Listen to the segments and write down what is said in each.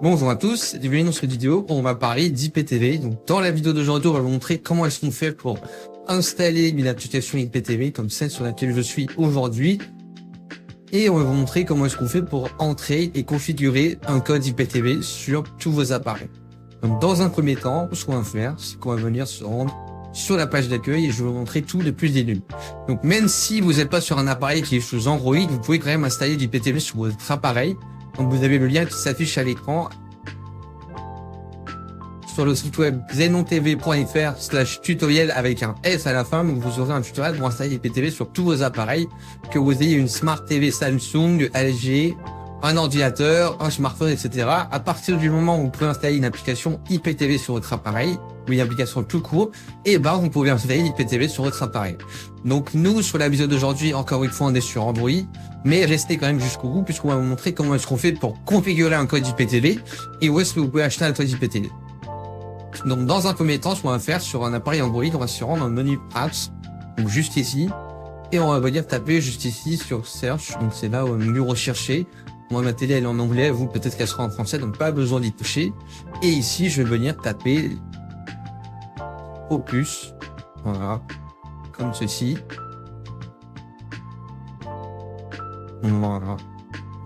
Bonjour à tous, bienvenue dans cette vidéo où on va parler d'IPTV. Donc dans la vidéo d'aujourd'hui, on va vous montrer comment est-ce qu'on fait pour installer une application IPTV comme celle sur laquelle je suis aujourd'hui. Et on va vous montrer comment est-ce qu'on fait pour entrer et configurer un code IPTV sur tous vos appareils. Donc dans un premier temps, ce qu'on va faire, c'est qu'on va venir se rendre sur la page d'accueil et je vais vous montrer tout depuis le début. Donc même si vous n'êtes pas sur un appareil qui est sous Android, vous pouvez quand même installer l'IPTV sur votre appareil. Donc vous avez le lien qui s'affiche à l'écran sur le site web xenontv.fr/tutoriel avec un S à la fin. Donc vous aurez un tutoriel pour installer l'IPTV sur tous vos appareils, que vous ayez une Smart TV Samsung, LG, un ordinateur, un smartphone, etc. À partir du moment où vous pouvez installer une application IPTV sur votre appareil, ou une application tout court, et ben vous pouvez installer l'IPTV sur votre appareil. Donc nous, sur la vidéo d'aujourd'hui, encore une fois, on est sur Android, mais restez quand même jusqu'au bout puisqu'on va vous montrer comment est-ce qu'on fait pour configurer un code IPTV et où est-ce que vous pouvez acheter un code IPTV. Donc dans un premier temps, ce qu'on va faire sur un appareil Android, on va se rendre dans le menu Apps, donc juste ici, et on va venir taper juste ici sur Search, donc c'est là au menu rechercher. Moi, ma télé elle est en anglais, vous peut-être qu'elle sera en français, donc pas besoin d'y toucher. Et ici, je vais venir taper Opus, voilà, comme ceci. Voilà.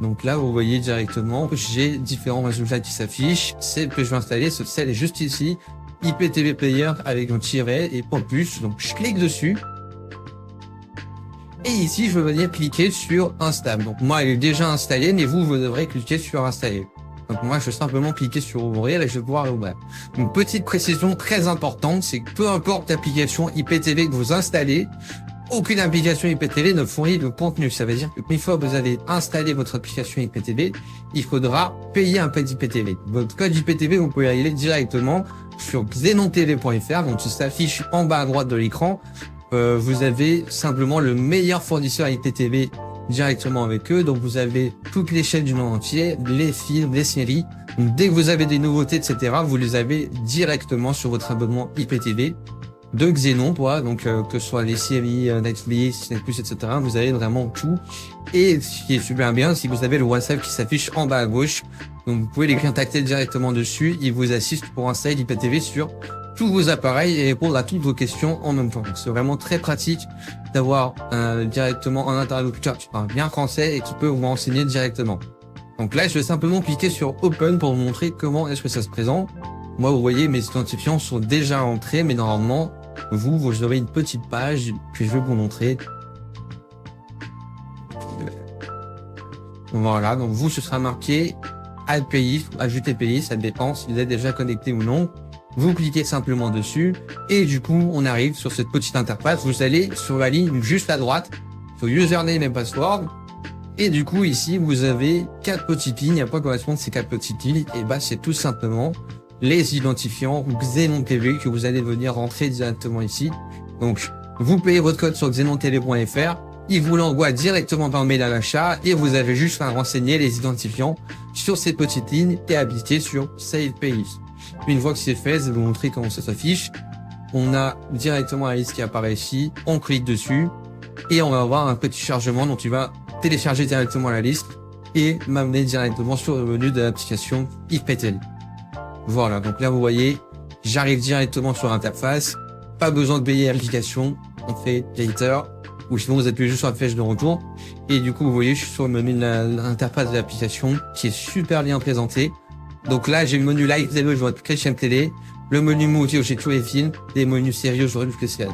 Donc là, vous voyez directement que j'ai différents résultats qui s'affichent. Celle que je vais installer, celle est juste ici, IPTV Player avec un tiret et Opus. Donc je clique dessus. Et ici, je vais venir cliquer sur Install. Donc moi, elle est déjà installée, mais vous devrez cliquer sur Installer. Donc moi, je vais simplement cliquer sur Ouvrir et je vais pouvoir l'ouvrir. Une petite précision très importante, c'est que peu importe l'application IPTV que vous installez, aucune application IPTV ne fournit de contenu. Ça veut dire qu'une fois que vous avez installé votre application IPTV, il faudra payer un code IPTV. Votre code IPTV, vous pouvez y aller directement sur xenontv.fr, donc ça s'affiche en bas à droite de l'écran. Vous avez simplement le meilleur fournisseur IPTV directement avec eux. Donc vous avez toutes les chaînes du monde entier, les films, les séries. Donc, dès que vous avez des nouveautés, etc., vous les avez directement sur votre abonnement IPTV de Xenon, quoi. Donc que ce soit les séries, Netflix, Netflix, etc., vous avez vraiment tout. Et ce qui est super bien, c'est que vous avez le WhatsApp qui s'affiche en bas à gauche. Donc vous pouvez les contacter directement dessus. Ils vous assistent pour installer l'IPTV sur tous vos appareils et répondre à toutes vos questions en même temps. C'est vraiment très pratique d'avoir directement un interlocuteur qui parle bien français et qui peut vous renseigner directement. Donc là, je vais simplement cliquer sur Open pour vous montrer comment est-ce que ça se présente. Moi, vous voyez, mes identifiants sont déjà entrés, mais normalement, vous aurez une petite page que je vais vous montrer. Voilà, donc vous, ce sera marqué Add pays, ajouter pays, ça dépend si vous êtes déjà connecté ou non. Vous cliquez simplement dessus et du coup, on arrive sur cette petite interface. Vous allez sur la ligne juste à droite, sur username et password. Et du coup, ici, vous avez 4 petites lignes. À quoi correspondent ces 4 petites lignes? Et bah, c'est tout simplement les identifiants XenonTV que vous allez venir rentrer directement ici. Donc, vous payez votre code sur xenontv.fr. Il vous l'envoie directement par mail à l'achat et vous avez juste à renseigner les identifiants sur ces petites lignes et habiliter sur Save Pays. Une fois que c'est fait, je vais vous montrer comment ça s'affiche. On a directement la liste qui apparaît ici. On clique dessus et on va avoir un petit chargement dont tu vas télécharger directement la liste et m'amener directement sur le menu de l'application IPTV. Voilà, donc là vous voyez, j'arrive directement sur l'interface. Pas besoin de payer l'application. On fait Later ou sinon vous appuyez juste sur la flèche de retour. Et du coup, vous voyez, je suis sur le menu de l'interface de l'application qui est super bien présentée. Donc là, j'ai le menu Live TV, je vois toutes les chaînes télé. Le menu Movie, j'ai tous les films. Les menus sérieux, j'aurai toutes les séries.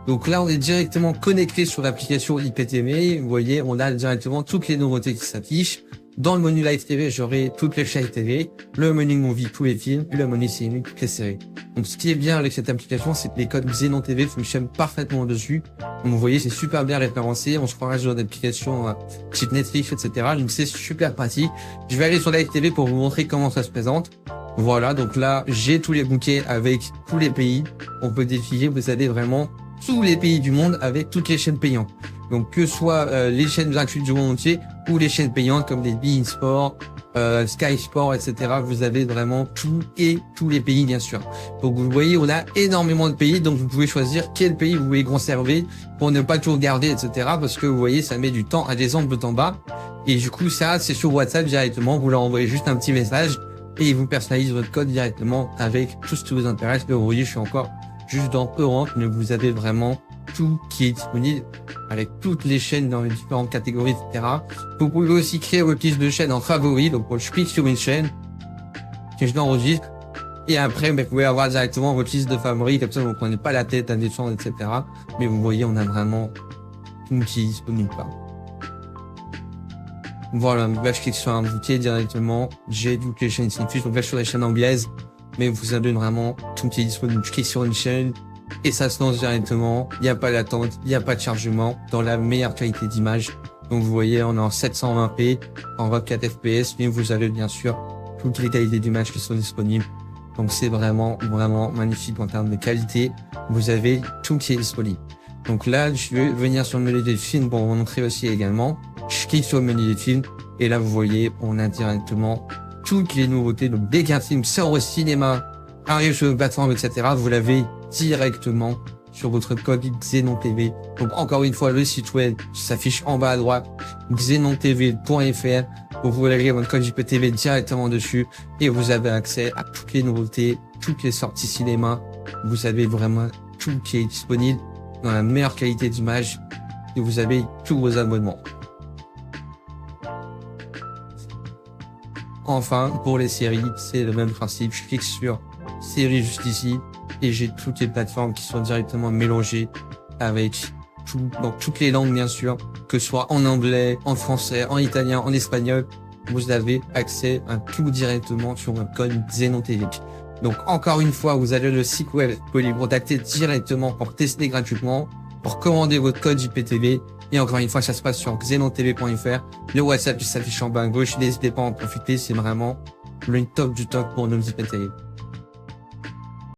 Donc là, on est directement connecté sur l'application IPTV. Vous voyez, on a directement toutes les nouveautés qui s'affichent. Dans le menu Live TV, j'aurai toutes les chaînes télé. Le menu Movie, tous les films. Et le menu séries, toutes les séries. Donc ce qui est bien avec cette application, c'est que les codes Xenon TV fonctionnent parfaitement dessus. Donc vous voyez, c'est super bien référencé. On se croirait sur d'applications type Netflix, etc. Donc c'est super pratique. Je vais aller sur Live TV pour vous montrer comment ça se présente. Voilà, donc là, j'ai tous les bouquets avec tous les pays. On peut défiler, vous avez vraiment tous les pays du monde avec toutes les chaînes payantes. Donc que ce soit les chaînes gratuites du monde entier ou les chaînes payantes comme les beIN Sport, Sky Sport, etc. Vous avez vraiment tout et tous les pays, bien sûr. Donc vous voyez, on a énormément de pays, donc vous pouvez choisir quel pays vous voulez conserver pour ne pas tout regarder, etc. Parce que vous voyez, ça met du temps à descendre de en bas. Et du coup, ça, c'est sur WhatsApp directement. Vous leur envoyez juste un petit message et ils vous personnalisent votre code directement avec tout ce qui vous intéresse. Là, vous voyez, je suis encore juste dans Europe, mais vous avez vraiment tout qui est disponible avec toutes les chaînes dans les différentes catégories, etc. Vous pouvez aussi créer votre liste de chaînes en favoris. Donc, je clique sur une chaîne, que je l'enregistre. Et après, vous pouvez avoir directement votre liste de favoris, comme ça vous ne prenez pas la tête à descendre, etc. Mais vous voyez, on a vraiment tout qui est disponible. Voilà, là je clique sur un bouquet directement, j'ai toutes les chaînes Cinefus, donc là je suis sur les chaînes anglaises, mais vous avez vraiment tout qui est disponible. Je clique sur une chaîne et ça se lance directement, il n'y a pas d'attente, il n'y a pas de chargement, dans la meilleure qualité d'image. Donc vous voyez, on est en 720p, en 24 fps, mais vous avez bien sûr toutes les qualités d'image qui sont disponibles. Donc c'est vraiment magnifique en termes de qualité. Vous avez tout qui est disponible. Donc là, je vais venir sur le menu des films pour vous montrer aussi également. Je clique sur le menu des films et là, vous voyez, on a directement toutes les nouveautés. Donc dès qu'un film sort au cinéma, arrive sur une plateforme, etc., vous l'avez directement sur votre code Xenon TV. Donc encore une fois, le site web s'affiche en bas à droite, xenontv.fr. Vous pouvez aller votre code IPTV directement dessus et vous avez accès à toutes les nouveautés, toutes les sorties cinéma. Vous avez vraiment tout qui est disponible dans la meilleure qualité d'image et vous avez tous vos abonnements. Enfin, pour les séries, c'est le même principe. Je clique sur séries juste ici et j'ai toutes les plateformes qui sont directement mélangées avec donc toutes les langues, bien sûr, que ce soit en anglais, en français, en italien, en espagnol. Vous avez accès à tout directement sur votre code Xenon TV. Donc, encore une fois, vous avez le site web, vous pouvez les contacter directement pour tester gratuitement, pour commander votre code IPTV. Et encore une fois, ça se passe sur xenontv.fr. Le WhatsApp qui s'affiche en bas à gauche. N'hésitez pas à en profiter. C'est vraiment le top du top pour nos IPTV.